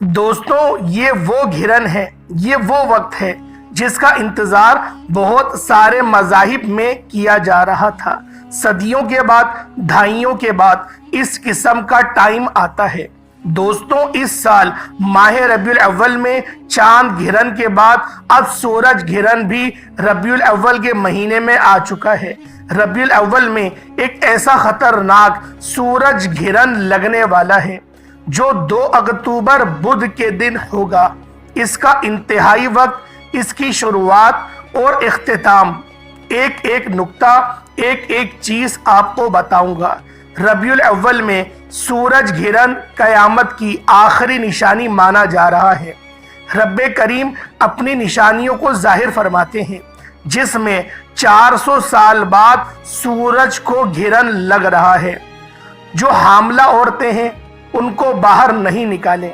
دوستوں، یہ وہ گھرن ہے، یہ وہ وقت ہے جس کا انتظار بہت سارے مذاہب میں کیا جا رہا تھا۔ صدیوں کے بعد، دہائیوں کے بعد اس قسم کا ٹائم آتا ہے۔ دوستوں، اس سال ماہ ربیع الاول میں چاند گھرن کے بعد اب سورج گھرن بھی ربیع الاول کے مہینے میں آ چکا ہے۔ ربیع الاول میں ایک ایسا خطرناک سورج گھرن لگنے والا ہے جو 2 اکتوبر بدھ کے دن ہوگا۔ اس کا انتہائی وقت، اس کی شروعات اور اختتام، ایک نقطہ، ایک چیز آپ کو بتاؤں گا۔ ربیع الاول میں سورج گھرن قیامت کی آخری نشانی مانا جا رہا ہے۔ رب کریم اپنی نشانیوں کو ظاہر فرماتے ہیں، جس میں 400 سال بعد سورج کو گھرن لگ رہا ہے۔ جو حاملہ عورتیں ہیں ان کو باہر نہیں نکالیں،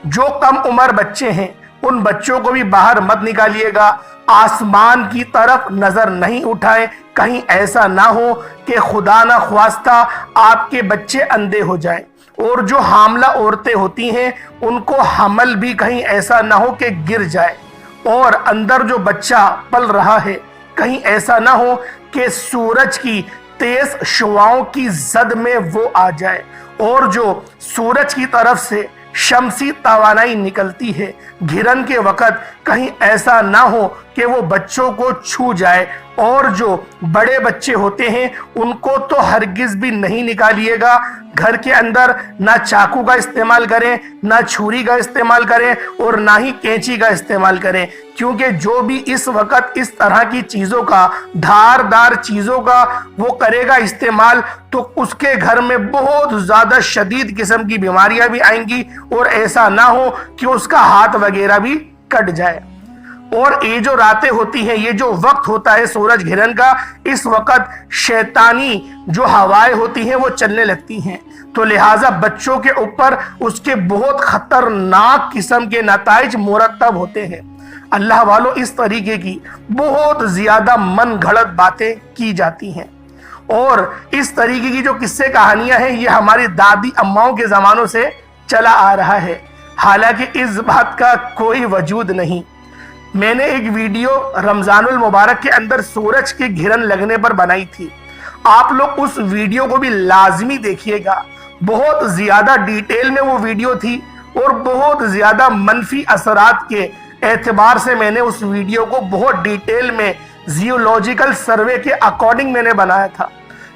جو کم عمر بچے ہیں ان بچوں کو بھی باہر مت نکالیے گا۔ آسمان کی طرف نظر نہیں اٹھائیں، کہیں ایسا نہ ہو کہ خدا نہ خواستہ آپ کے بچے اندھے ہو جائیں۔ اور جو حاملہ عورتیں ہوتی ہیں ان کو حمل بھی کہیں ایسا نہ ہو کہ گر جائے، اور اندر جو بچہ پل رہا ہے کہیں ایسا نہ ہو کہ سورج کی تیز شعاؤں کی زد میں وہ آ جائے، اور جو سورج کی طرف سے شمسی توانائی نکلتی ہے گھرن کے وقت کہیں ایسا نہ ہو کہ وہ بچوں کو چھو جائے۔ اور جو بڑے بچے ہوتے ہیں ان کو تو ہرگز بھی نہیں نکالیے گا۔ گھر کے اندر نہ چاقو کا استعمال کریں، نہ چھری کا استعمال کریں، اور نہ ہی کینچی کا استعمال کریں، کیونکہ جو بھی اس وقت اس طرح کی چیزوں کا، دھاردار چیزوں کا وہ کرے گا استعمال، تو اس کے گھر میں بہت زیادہ شدید قسم کی بیماریاں بھی آئیں گی، اور ایسا نہ ہو کہ اس کا ہاتھ وغیرہ بھی کٹ جائے۔ اور یہ جو راتیں ہوتی ہیں، یہ جو وقت ہوتا ہے سورج گھرن کا، اس وقت شیطانی جو ہوائیں ہوتی ہیں وہ چلنے لگتی ہیں، تو لہٰذا بچوں کے اوپر اس کے بہت خطرناک قسم کے نتائج مرتب ہوتے ہیں۔ اللہ والوں، اس طریقے کی بہت زیادہ من گھڑت باتیں کی جاتی ہیں، اور اس طریقے کی جو قصے کہانیاں ہیں یہ ہماری دادی اماؤں کے زمانوں سے چلا آ رہا ہے، حالانکہ اس بات کا کوئی وجود نہیں۔ میں نے ایک ویڈیو رمضان المبارک کے اندر سورج کے گھرن لگنے پر بنائی تھی، آپ لوگ اس ویڈیو کو بھی لازمی دیکھیے گا۔ بہت زیادہ ڈیٹیل میں وہ ویڈیو تھی، اور بہت زیادہ منفی اثرات کے اعتبار سے میں نے اس ویڈیو کو بہت ڈیٹیل میں زیولوجیکل سروے کے اکارڈنگ میں نے بنایا تھا۔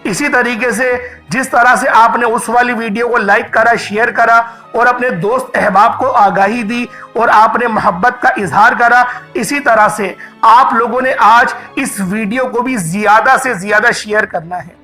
اسی طریقے سے جس طرح سے آپ نے اس والی ویڈیو کو لائک کرا، شیئر کرا، اور اپنے دوست احباب کو آگاہی دی، اور آپ نے محبت کا اظہار کرا، اسی طرح سے آپ لوگوں نے آج اس ویڈیو کو بھی زیادہ سے زیادہ شیئر کرنا ہے۔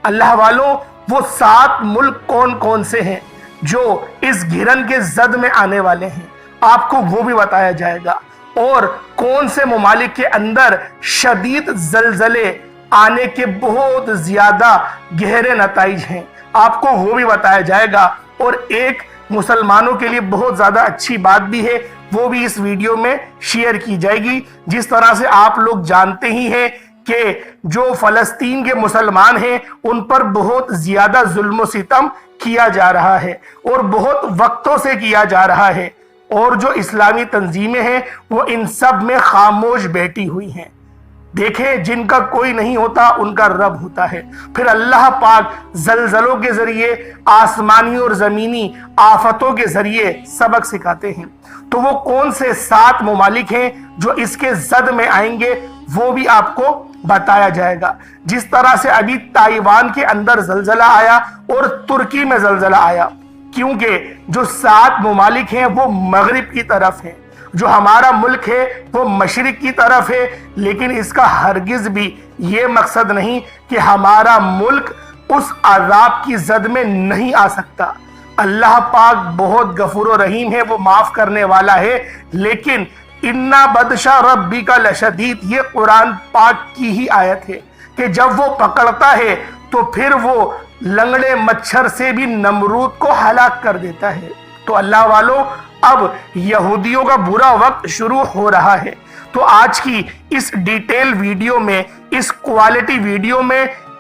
اللہ والوں، وہ 7 ملک کون کون سے ہیں جو اس گھرن کے زد میں آنے والے ہیں، آپ کو وہ بھی بتایا جائے گا، اور کون سے ممالک کے اندر شدید زلزلے آنے کے بہت زیادہ گہرے نتائج ہیں، آپ کو وہ بھی بتایا جائے گا۔ اور ایک مسلمانوں کے لیے بہت زیادہ اچھی بات بھی ہے، وہ بھی اس ویڈیو میں شیئر کی جائے گی۔ جس طرح سے آپ لوگ جانتے ہی ہیں کہ جو فلسطین کے مسلمان ہیں ان پر بہت زیادہ ظلم و ستم کیا جا رہا ہے، اور بہت وقتوں سے کیا جا رہا ہے، اور جو اسلامی تنظیمیں ہیں وہ ان سب میں خاموش بیٹھی ہوئی ہیں۔ دیکھیں، جن کا کوئی نہیں ہوتا ان کا رب ہوتا ہے۔ پھر اللہ پاک زلزلوں کے ذریعے، آسمانی اور زمینی آفتوں کے ذریعے سبق سکھاتے ہیں۔ تو وہ کون سے 7 ممالک ہیں جو اس کے زد میں آئیں گے وہ بھی آپ کو بتایا جائے گا۔ جس طرح سے ابھی تائیوان کے اندر زلزلہ آیا اور ترکی میں زلزلہ آیا، کیونکہ جو 7 ممالک ہیں وہ مغرب کی طرف ہیں، جو ہمارا ملک ہے وہ مشرق کی طرف ہے، لیکن اس کا ہرگز بھی یہ مقصد نہیں کہ ہمارا ملک اس عذاب کی زد میں نہیں آ سکتا۔ اللہ پاک بہت غفور و رحیم ہے، وہ معاف کرنے والا ہے، لیکن اِنَّ بَطْشَ رَبِّكَ لَشَدِيدٌ، یہ قرآن پاک کی ہی آیت ہے کہ جب وہ پکڑتا ہے تو پھر وہ لنگڑے مچھر سے بھی نمرود کو ہلاک کر دیتا ہے۔ تو اللہ والوں، اب یہودیوں کا برا وقت شروع ہو رہا ہے، تو آج کی اس ڈیٹیل ویڈیو میں، اس کوالٹی ویڈیو میں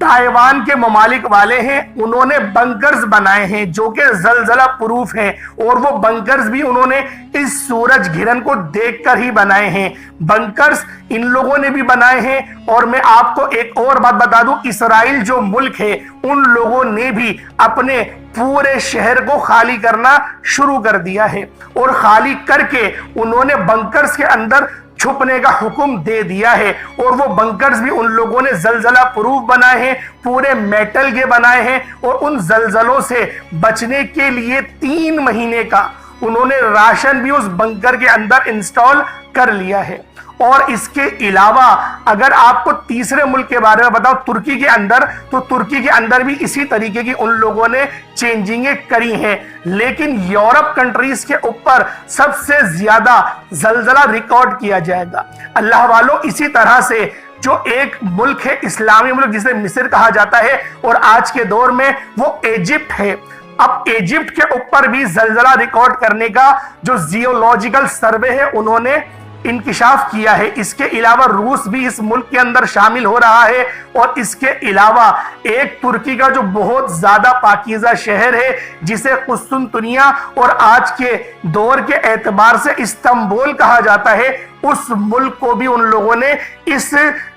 تائیوان کے ممالک والے ہیں، انہوں نے بنکرز بنائے ہیں جو کہ زلزلہ پروف ہیں، اور وہ بنکرز بھی انہوں نے اس سورج گھرن کو دیکھ کر ہی بنائے ہیں۔ بنکرز ان لوگوں نے بھی بنائے ہیں، اور میں آپ کو ایک اور بات بتا دوں، اسرائیل جو ملک ہے ان لوگوں نے بھی اپنے پورے شہر کو خالی کرنا شروع کر دیا ہے، اور خالی کر کے انہوں نے بنکرز کے اندر چھپنے کا حکم دے دیا ہے، اور وہ بنکرز بھی ان لوگوں نے زلزلہ پروف بنائے ہیں، پورے میٹل کے بنائے ہیں، اور ان زلزلوں سے بچنے کے لیے 3 مہینے کا انہوں نے راشن بھی اس بنکر کے اندر انسٹال کر لیا ہے۔ اور اس کے علاوہ اگر آپ کو تیسرے ملک کے بارے میں بتاؤ، ترکی کے اندر، تو ترکی کے اندر بھی اسی طریقے کی ان لوگوں نے چینجنگیں کری ہیں، لیکن یورپ کنٹریز کے اوپر سب سے زیادہ زلزلہ ریکارڈ کیا جائے گا۔ اللہ والوں، اسی طرح سے جو ایک ملک ہے اسلامی ملک جسے مصر کہا جاتا ہے، اور آج کے دور میں وہ ایجپٹ ہے۔ اب ایجپٹ کے اوپر بھی زلزلہ ریکارڈ کرنے کا جو جیولوجیکل سروے ہے انہوں نے انکشاف کیا ہے۔ اس کے علاوہ روس بھی اس ملک کے اندر شامل ہو رہا ہے، اور اس کے علاوہ ایک ترکی کا جو بہت زیادہ پاکیزہ شہر ہے جسے قسطنطنیہ اور آج کے دور کے اعتبار سے استنبول کہا جاتا ہے، اس ملک کو بھی ان لوگوں نے اس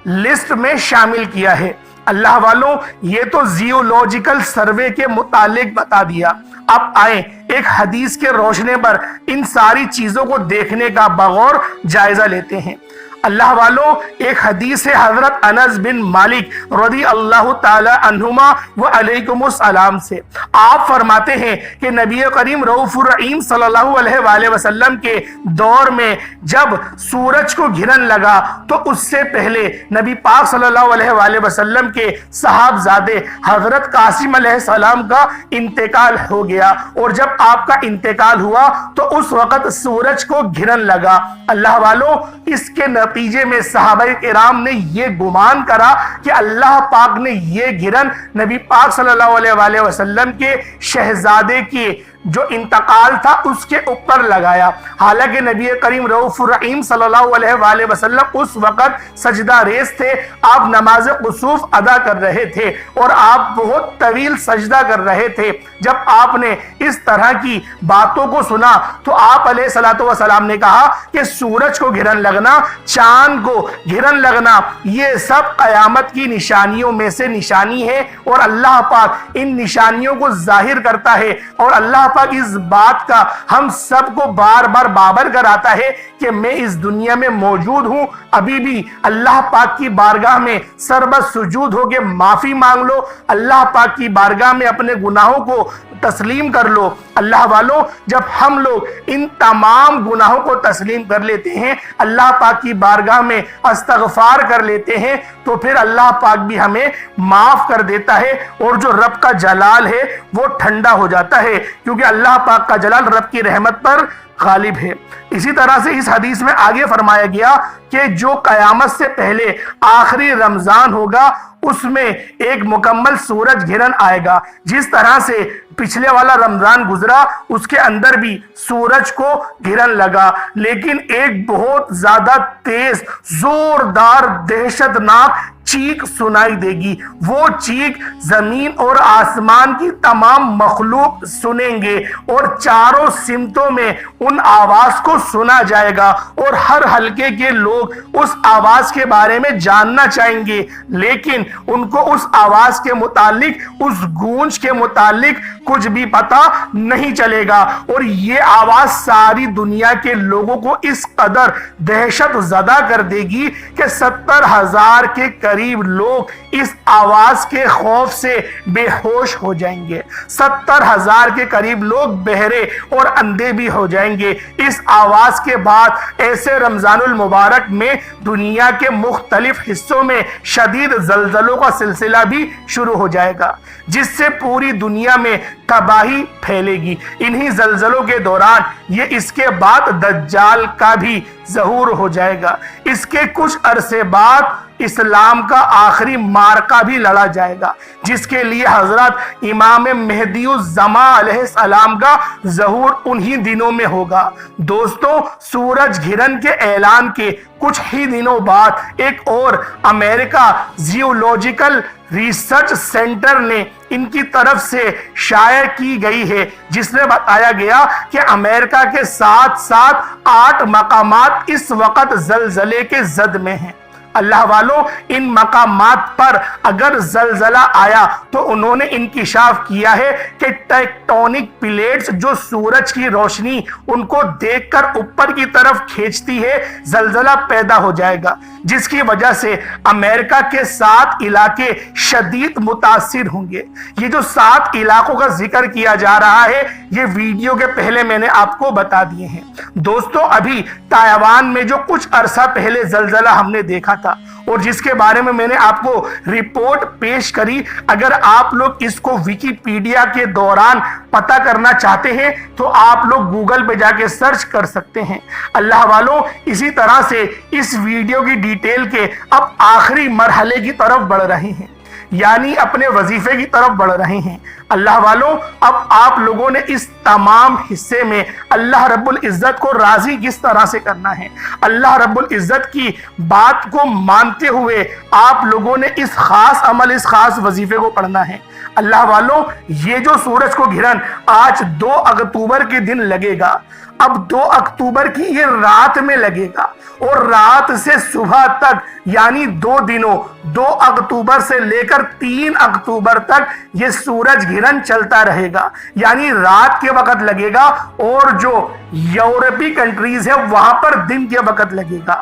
لسٹ میں شامل کیا ہے۔ اللہ والوں، یہ تو زیولوجیکل سروے کے متعلق بتا دیا۔ اب آئیں ایک حدیث کے روشنے پر ان ساری چیزوں کو دیکھنے کا بغور جائزہ لیتے ہیں۔ اللہ والوں، ایک حدیث ہے حضرت انس بن مالک رضی اللہ تعالی عنہما و علیکم السلام سے۔ آپ فرماتے ہیں کہ نبی کریم رؤوف الرحیم صلی اللہ علیہ وآلہ وسلم کے دور میں جب سورج کو گھرن لگا تو اس سے پہلے نبی پاک صلی اللہ علیہ وآلہ وسلم کے صاحبزادے حضرت قاسم علیہ السلام کا انتقال ہو گیا، اور جب آپ کا انتقال ہوا تو اس وقت سورج کو گھرن لگا۔ اللہ والوں، اس کے نتیجے میں صحابہ کرام نے یہ گمان کرا کہ اللہ پاک نے یہ گھرن نبی پاک صلی اللہ علیہ وآلہ وسلم کے شہزادے کی جو انتقال تھا اس کے اوپر لگایا، حالانکہ نبی کریم رؤوف الرحیم صلی اللہ علیہ وآلہ وسلم اس وقت سجدہ ریز تھے، آپ نماز کسوف ادا کر رہے تھے، اور آپ بہت طویل سجدہ کر رہے تھے۔ جب آپ نے اس طرح کی باتوں کو سنا تو آپ علیہ الصلوۃ والسلام نے کہا کہ سورج کو گھرن لگنا، چاند کو گھرن لگنا، یہ سب قیامت کی نشانیوں میں سے نشانی ہے، اور اللہ پاک ان نشانیوں کو ظاہر کرتا ہے، اور اللہ پاک اس بات کا ہم سب کو بار بار بابر کراتا ہے کہ میں اس دنیا میں موجود ہوں، ابھی بھی اللہ پاک کی بارگاہ میں سربت سجود ہو کے معافی مانگ لو، اللہ پاک کی بارگاہ میں اپنے گناہوں کو تسلیم کر لو۔ اللہ والوں، جب ہم لوگ ان تمام گناہوں کو تسلیم کر لیتے ہیں، اللہ پاک کی بارگاہ میں استغفار کر لیتے ہیں، تو پھر اللہ پاک بھی ہمیں معاف کر دیتا ہے، اور جو رب کا جلال ہے وہ ٹھنڈا ہو جاتا ہے، کیونکہ اللہ پاک کا جلال رب کی رحمت پر غالب ہے۔ اسی طرح سے اس حدیث میں آگے فرمایا گیا کہ جو قیامت سے پہلے آخری رمضان ہوگا اس میں ایک مکمل سورج گھرن آئے گا، جس طرح سے پچھلے والا رمضان گزرا اس کے اندر بھی سورج کو گھرن لگا، لیکن ایک بہت زیادہ تیز زوردار دہشت ناک چیخ سنائی دے گی۔ وہ چیخ زمین اور آسمان کی تمام مخلوق سنیں گے، اور چاروں سمتوں میں ان آواز کو سنا جائے گا، اور ہر حلقے کے لوگ اس آواز کے بارے میں جاننا چاہیں گے، لیکن ان کو اس آواز کے متعلق، اس گونج کے متعلق کچھ بھی پتا نہیں چلے گا، اور یہ آواز ساری دنیا کے لوگوں کو اس قدر دہشت زدہ کر دے گی کہ 70,000 کے قریب لوگ اس آواز کے خوف سے بے ہوش ہو جائیں گے۔ 70,000 کے قریب لوگ بہرے اور اندھے بھی ہو جائیں گے۔ اس آواز کے بعد ایسے رمضان المبارک میں دنیا کے مختلف حصوں میں شدید زلزلوں کا سلسلہ بھی شروع ہو جائے گا، جس سے پوری دنیا میں تباہی پھیلے گی۔ انہی زلزلوں کے دوران یہ اس کے بعد دجال کا بھی ظہور ہو جائے گا۔ اس کے کچھ عرصے بعد اسلام کا آخری معرکہ بھی لڑا جائے گا، جس کے لیے حضرت امام مہدی الزمان علیہ السلام کا ظہور انہی دنوں میں ہوگا۔ دوستوں، سورج گھرن کے اعلان کے کچھ ہی دنوں بعد ایک اور امریکہ زیولوجیکل ریسرچ سینٹر نے ان کی طرف سے شائع کی گئی ہے، جس میں بتایا گیا کہ امریکہ کے ساتھ ساتھ 8 مقامات اس وقت زلزلے کے زد میں ہیں۔ اللہ والوں، ان مقامات پر اگر زلزلہ آیا تو انہوں نے انکشاف کیا ہے کہ ٹیکٹونک پلیٹس جو سورج کی روشنی ان کو دیکھ کر اوپر کی طرف کھینچتی ہے، زلزلہ پیدا ہو جائے گا، جس کی وجہ سے امریکہ کے 7 علاقے شدید متاثر ہوں گے۔ یہ جو 7 علاقوں کا ذکر کیا جا رہا ہے، یہ ویڈیو کے پہلے میں نے آپ کو بتا دیے ہیں۔ دوستو، ابھی تائیوان میں جو کچھ عرصہ پہلے زلزلہ ہم نے دیکھا تھا اور جس کے بارے میں نے آپ کو رپورٹ پیش کری، اگر آپ لوگ اس کو ویکیپیڈیا کے دوران پتہ کرنا چاہتے ہیں تو آپ لوگ گوگل پہ جا کے سرچ کر سکتے ہیں۔ اللہ والوں، اسی طرح سے اس ویڈیو کی ڈیٹیل کے اب آخری مرحلے کی طرف بڑھ رہے ہیں، یعنی اپنے وظیفے کی طرف بڑھ رہے ہیں۔ اللہ والوں، اب آپ لوگوں نے اس تمام حصے میں اللہ رب العزت کو راضی کس طرح سے کرنا ہے، اللہ رب العزت کی بات کو مانتے ہوئے آپ لوگوں نے اس خاص عمل، اس خاص وظیفے کو پڑھنا ہے۔ اللہ والوں، یہ جو سورج کو گرہن آج 2 اکتوبر کے دن لگے گا، اب 2 اکتوبر کی یہ رات میں لگے گا اور رات سے صبح تک، یعنی 2 دنوں، 2 اکتوبر سے لے کر 3 اکتوبر تک یہ سورج گرہن چلتا رہے گا، یعنی رات کے وقت لگے گا، اور جو یورپی کنٹریز ہے وہاں پر دن کے وقت لگے گا۔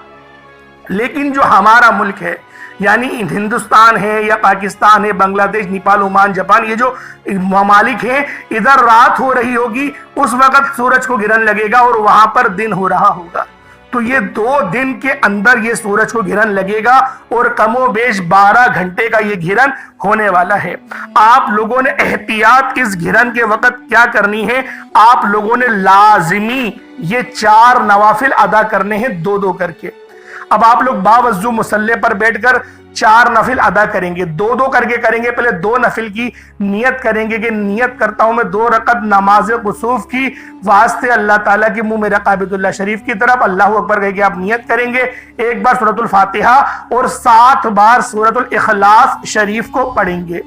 لیکن جو ہمارا ملک ہے، یعنی ہندوستان ہے یا پاکستان ہے، بنگلہ دیش، نیپال، عمان، جاپان، یہ جو ممالک ہیں، ادھر رات ہو رہی ہوگی، اس وقت سورج کو گرہن لگے گا اور وہاں پر دن ہو رہا ہوگا۔ تو یہ 2 دن کے اندر یہ سورج کو گرہن لگے گا اور کم و بیش 12 گھنٹے کا یہ گرہن ہونے والا ہے۔ آپ لوگوں نے احتیاط اس گرہن کے وقت کیا کرنی ہے؟ آپ لوگوں نے لازمی یہ 4 نوافل ادا کرنے ہیں، 2 کر کے۔ اب آپ لوگ باوضو مصلی پر بیٹھ کر 4 نفل ادا کریں گے، 2 کر کے کریں گے۔ پہلے 2 نفل کی نیت کریں گے کہ نیت کرتا ہوں میں 2 رکعت نماز کسوف کی واسطے اللہ تعالیٰ کے منہ میں رقہ بیت اللہ شریف کی طرف اللہ اکبر کہہ کے آپ نیت کریں گے۔ 1 بار سورۃ الفاتحہ اور 7 بار سورۃ الاخلاص شریف کو پڑھیں گے۔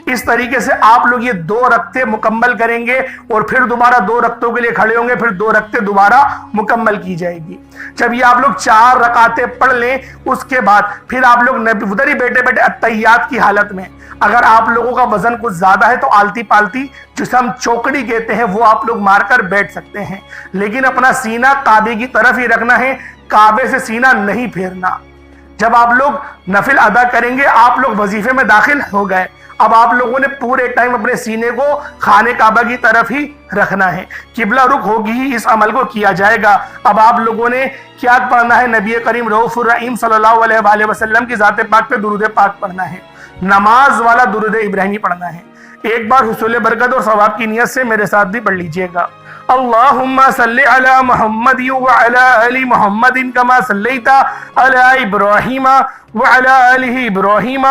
اس طریقے سے آپ لوگ یہ 2 رکعتیں مکمل کریں گے اور پھر دوبارہ 2 رکعتوں کے لیے کھڑے ہوں گے، پھر 2 رکعتیں دوبارہ مکمل کی جائے گی۔ جب یہ آپ لوگ 4 رکعتیں پڑھ لیں، اس کے بعد پھر آپ لوگ ادھر ہی بیٹھے بیٹھے اتحیات کی حالت میں، اگر آپ لوگوں کا وزن کچھ زیادہ ہے تو آلتی پالتی جسے ہم چوکڑی کہتے ہیں وہ آپ لوگ مار کر بیٹھ سکتے ہیں، لیکن اپنا سینہ کعبے کی طرف ہی رکھنا ہے، کعبے سے سینہ نہیں پھیرنا۔ جب آپ لوگ نفل ادا کریں گے، آپ لوگ وظیفے میں داخل ہو گئے، اب آپ لوگوں نے پورے ٹائم اپنے سینے کو خانہ کعبہ کی طرف ہی رکھنا ہے، قبلہ رخ ہوگی ہی اس عمل کو کیا جائے گا۔ اب آپ لوگوں نے کیا پڑھنا ہے؟ نبی کریم رؤوف الرحیم صلی اللہ علیہ وآلہ وسلم کی ذات پاک پہ درود پاک پڑھنا ہے، نماز والا درود ابراہیمی پڑھنا ہے۔ ایک بار حصول برکت اور ثواب کی نیت سے میرے ساتھ بھی پڑھ لیجئے گا۔ اللہم صلی علی محمد وعلی آل محمد کما صلیت علی ابراہیم وعلی آل ابراہیم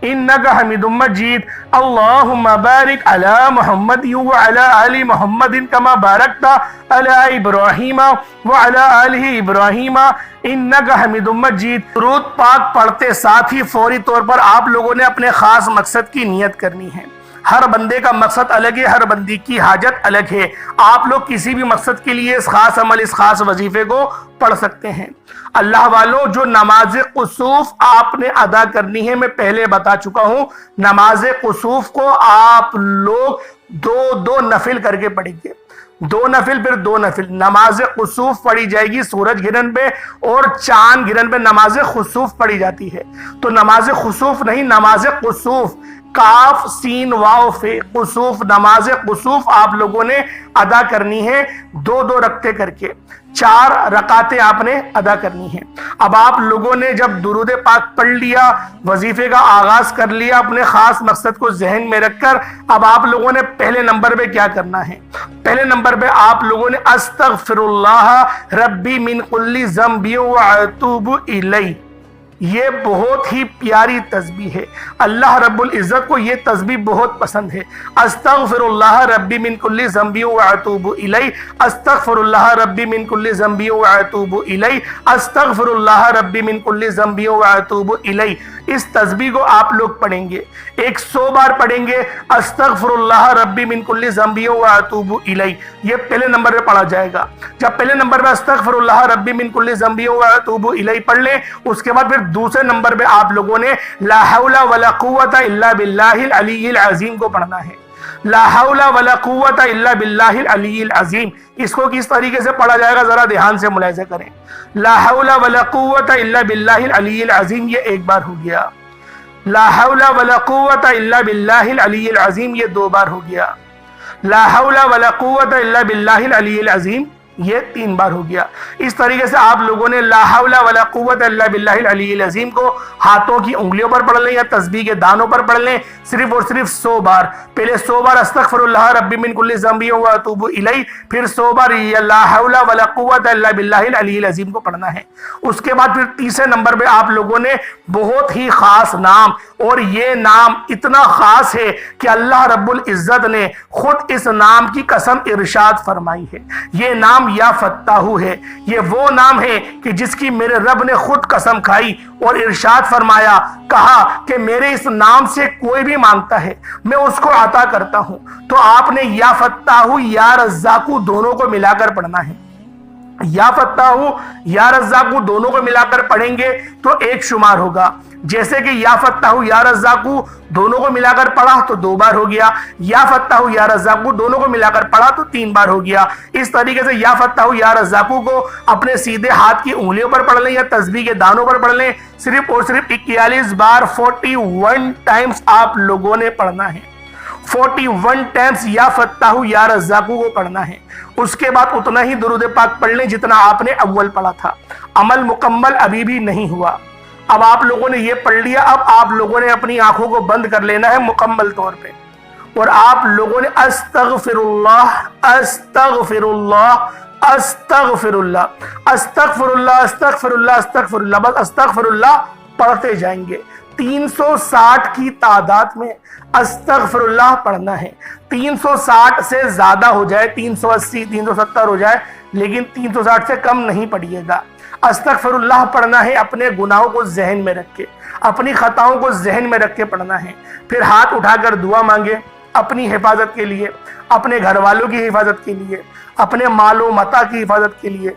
انک حمید مجید۔ اللہم بارک علی محمد وعلی آل محمد کما بارکت علی ابراہیم وعلی آل ابراہیم انک حمید مجید۔ درود پاک پڑھتے ساتھ ہی فوری طور پر آپ لوگوں نے اپنے خاص مقصد کی نیت کرنی ہے۔ ہر بندے کا مقصد الگ ہے، ہر بندی کی حاجت الگ ہے۔ آپ لوگ کسی بھی مقصد کے لیے اس خاص عمل، اس خاص وظیفے کو پڑھ سکتے ہیں۔ اللہ والوں، جو نماز کسوف آپ نے ادا کرنی ہے، میں پہلے بتا چکا ہوں، نماز کسوف کو آپ لوگ 2 نفل کر کے پڑھیں گے، 2 نفل پھر 2 نفل۔ نماز کسوف پڑھی جائے گی سورج گرہن پہ، اور چاند گرہن پہ نماز خسوف پڑھی جاتی ہے۔ تو نماز خسوف نہیں، نماز کسوف، کاف سین واو فے، قصوف، نماز قصوف آپ لوگوں نے ادا کرنی ہے 2 رکعتیں کر کے، 4 رکعتیں آپ نے ادا کرنی ہے۔ اب آپ لوگوں نے جب درود پاک پڑھ لیا، وظیفے کا آغاز کر لیا اپنے خاص مقصد کو ذہن میں رکھ کر، اب آپ لوگوں نے پہلے نمبر پہ کیا کرنا ہے؟ پہلے نمبر پہ آپ لوگوں نے استغفر اللہ ربی من کل ذنب واتوب الیہ، یہ بہت ہی پیاری تسبیح ہے، اللہ رب العزت کو یہ تسبیح بہت پسند ہے۔ استغفر اللہ ربی من کل ذنب واتوب الیہ، استغفر اللہ ربی من کل ذنب واتوب الیہ، استغفر اللہ ربی من کل ذنب واتوب الیہ۔ اس تسبیح کو آپ لوگ پڑھیں گے، 100 بار پڑھیں گے، استغفر اللہ ربی من کل ذنب واتوب الیہ، یہ پہلے نمبر پہ پڑھا جائے گا۔ جب پہلے نمبر پہ استغفر اللہ ربی من کل ذنب واتوب الیہ پڑھ لیں، اس کے بعد پھر دوسرے نمبر پہ آپ لوگوں نے لا حول ولا قوت الا باللہ العلی العظیم کو پڑھنا ہے۔ لا حول ولا قوت الا باللہ العلی العظیم، اس کو کس طریقے سے پڑھا جائے گا ذرا دھیان سے ملاحظہ کریں۔ لا حول ولا قوت الا باللہ العلی العظیم یہ ایک بار ہو گیا، لا حول ولا قوت الا باللہ العلی العظیم یہ 2 بار ہو گیا، لا حول ولا قوت الا باللہ العلی العظیم یہ 3 بار ہو گیا۔ اس طریقے سے آپ لوگوں نے لا حول ولا قوت الا باللہ العلی العظیم کو ہاتھوں کی انگلیوں پر پڑھ لیں یا تسبیح کے دانوں پر پڑھ لیں، صرف اور صرف 100 بار۔ پہلے 100 بار استغفر اللہ ربی من کل ذنب واتوب الیہ، پھر 100 بار لا حول ولا قوت الا باللہ العلی العظیم کو پڑھنا ہے۔ اس کے بعد پھر تیسرے نمبر پہ آپ لوگوں نے بہت ہی خاص نام، اور یہ نام اتنا خاص ہے کہ اللہ رب العزت نے خود اس نام کی قسم ارشاد فرمائی ہے۔ یہ نام یا فتاحو ہے، یہ وہ نام ہے کہ جس کی میرے رب نے خود قسم کھائی اور ارشاد فرمایا، کہا کہ میرے اس نام سے کوئی بھی مانگتا ہے میں اس کو عطا کرتا ہوں۔ تو آپ نے یا فتاحو یا رزاقو دونوں کو ملا کر پڑھنا ہے۔ یا فتاحو یا رزاقو دونوں کو ملا کر پڑھیں گے تو 1 شمار ہوگا، جیسے کہ یا فتاحو یا رزاقو دونوں کو ملا کر پڑھا تو 2 بار ہو گیا، یا فتاحو یا رزاقو دونوں کو ملا کر پڑھا تو 3 بار ہو گیا۔ اس طریقے سے یا فتاحو یا رزاقو کو اپنے سیدھے ہاتھ کی انگلیوں پر پڑھ لیں یا تسبیح کے دانوں پر پڑھ لیں، صرف اور صرف 41 بار 41 ٹائمز آپ لوگوں نے پڑھنا ہے۔ 41 ٹائمز یا فتاحو یا رزاقو کو پڑھنا ہے۔ اس کے بعد اتنا ہی درود پاک پڑھ لیں جتنا آپ نے اول پڑھا تھا۔ عمل مکمل ابھی بھی نہیں ہوا۔ اب آپ لوگوں نے یہ پڑھ لیا، اب آپ لوگوں نے اپنی آنکھوں کو بند کر لینا ہے مکمل طور پہ، اور آپ لوگوں نے استغفر اللہ استغفر اللہ استغفر اللہ استغفر اللہ استغفر اللہ استغفر اللہ، بس استغفر اللہ پڑھتے جائیں گے۔ 360 کی تعداد میں استغفر اللہ پڑھنا ہے۔ 360 سے زیادہ ہو جائے، 380 370 ہو جائے، لیکن 360 سے کم نہیں پڑھیے گا۔ استغفر اللہ پڑھنا ہے، اپنے گناہوں کو ذہن میں رکھ کے، اپنی خطاؤں کو ذہن میں رکھ کے پڑھنا ہے۔ پھر ہاتھ اٹھا کر دعا مانگے اپنی حفاظت کے لیے، اپنے گھر والوں کی حفاظت کے لیے، اپنے مال و متاع کی حفاظت کے لیے،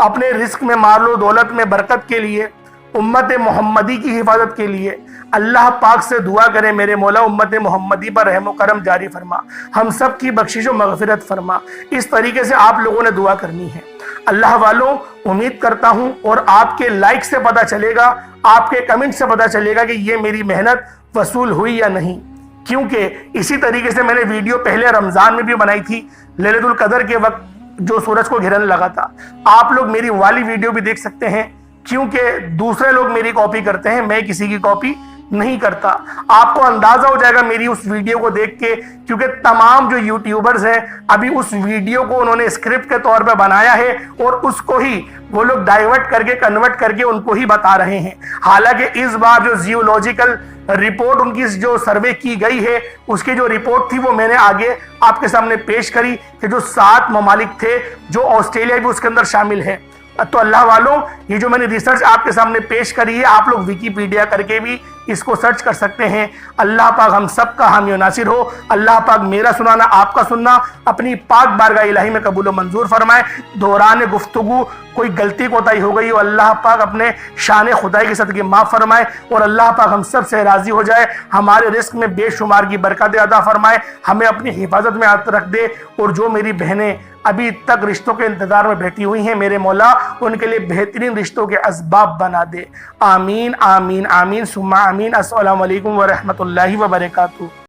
اپنے رزق میں مال و دولت میں برکت کے لیے، امت محمدی کی حفاظت کے لیے اللہ پاک سے دعا کریں، میرے مولا امت محمدی پر رحم و کرم جاری فرما، ہم سب کی بخشش و مغفرت فرما۔ اس طریقے سے آپ لوگوں نے دعا کرنی ہے۔ اللہ والوں، امید کرتا ہوں اور آپ کے لائک سے پتہ چلے گا، آپ کے کمنٹ سے پتہ چلے گا کہ یہ میری محنت وصول ہوئی یا نہیں، کیونکہ اسی طریقے سے میں نے ویڈیو پہلے رمضان میں بھی بنائی تھی، لیلۃ القدر کے وقت جو سورج کو گھرنے لگا تھا۔ آپ لوگ میری والی ویڈیو بھی دیکھ سکتے ہیں، کیونکہ دوسرے لوگ میری کاپی کرتے ہیں، میں کسی کی کاپی نہیں کرتا۔ آپ کو اندازہ ہو جائے گا میری اس ویڈیو کو دیکھ کے، کیونکہ تمام جو یوٹیوبرز ہیں ابھی اس ویڈیو کو انہوں نے اسکرپٹ کے طور پہ بنایا ہے اور اس کو ہی وہ لوگ ڈائیورٹ کر کے کنورٹ کر کے ان کو ہی بتا رہے ہیں۔ حالانکہ اس بار جو زیولوجیکل رپورٹ ان کی جو سروے کی گئی ہے، اس کی جو رپورٹ تھی وہ میں نے آگے آپ کے سامنے پیش کری کہ جو 7 ممالک تھے، جو آسٹریلیا بھی اس کے اندر شامل ہے۔ تو اللہ والوں، یہ جو میں نے ریسرچ آپ کے سامنے پیش کری ہے، آپ لوگ ویکیپیڈیا کر کے بھی اس کو سرچ کر سکتے ہیں۔ اللہ پاک ہم سب کا حامی و ناصر ہو۔ اللہ پاک میرا سنانا، آپ کا سننا اپنی پاک بارگاہ الہی میں قبول و منظور فرمائے۔ دوران گفتگو کوئی غلطی کوتاہی ہو گئی ہو، اللہ پاک اپنے شان خدائی کے صدقے معاف فرمائے، اور اللہ پاک ہم سب سے راضی ہو جائے، ہمارے رزق میں بے شمار کی برکت عطا فرمائے، ہمیں اپنی حفاظت میں رکھ دے، اور جو میری بہنیں ابھی تک رشتوں کے انتظار میں بیٹھی ہوئی ہیں، میرے مولا ان کے لیے بہترین رشتوں کے اسباب بنا دے۔ آمین آمین آمین ثم آمین۔ السلام علیکم ورحمۃ اللہ وبرکاتہ۔